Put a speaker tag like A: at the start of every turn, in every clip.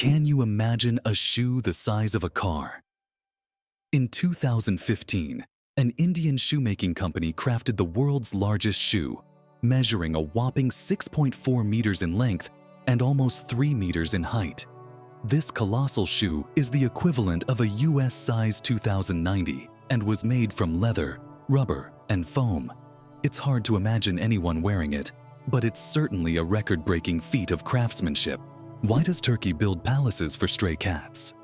A: Can you imagine a shoe the size of a car? In 2015, an Indian shoemaking company crafted the world's largest shoe, measuring a whopping 6.4 meters in length and almost 3 meters in height. This colossal shoe is the equivalent of a US size 2090 and was made from leather, rubber, and foam. It's hard to imagine anyone wearing it, but it's certainly a record-breaking feat of craftsmanship. Why does Turkey build palaces for stray cats?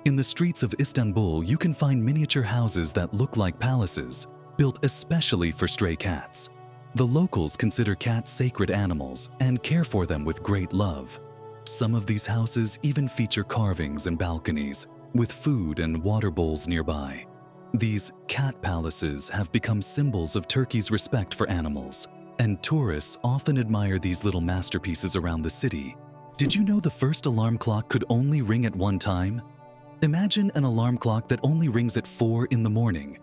A: In the streets of Istanbul, you can find miniature houses that look like palaces, built especially for stray cats. The locals consider cats sacred animals and care for them with great love. Some of these houses even feature carvings and balconies, with food and water bowls nearby. These cat palaces have become symbols of Turkey's respect for animals, and tourists often admire these little masterpieces around the city. Did you know the first alarm clock could only ring at one time? Imagine an alarm clock that only rings at 4 in the morning.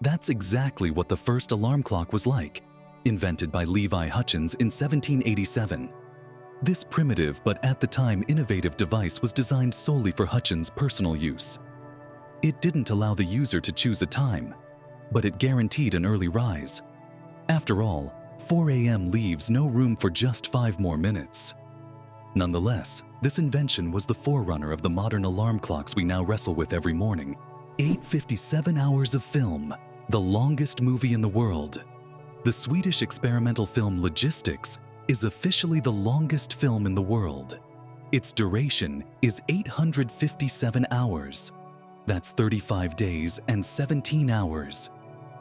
A: That's exactly what the first alarm clock was like, invented by Levi Hutchins in 1787. This primitive but at the time innovative device was designed solely for Hutchins' personal use. It didn't allow the user to choose a time, but it guaranteed an early rise. After all, 4 a.m. leaves no room for just 5 more minutes. Nonetheless, this invention was the forerunner of the modern alarm clocks we now wrestle with every morning. 857 hours of film, the longest movie in the world. The Swedish experimental film Logistics is officially the longest film in the world. Its duration is 857 hours. That's 35 days and 17 hours.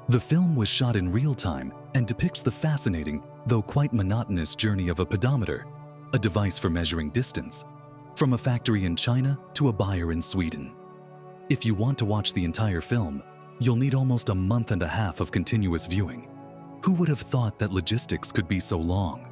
A: The film was shot in real time and depicts the fascinating, though quite monotonous journey of a pedometer, a device for measuring distance, from a factory in China to a buyer in Sweden. If you want to watch the entire film, you'll need almost a month and a half of continuous viewing. Who would have thought that Logistics could be so long?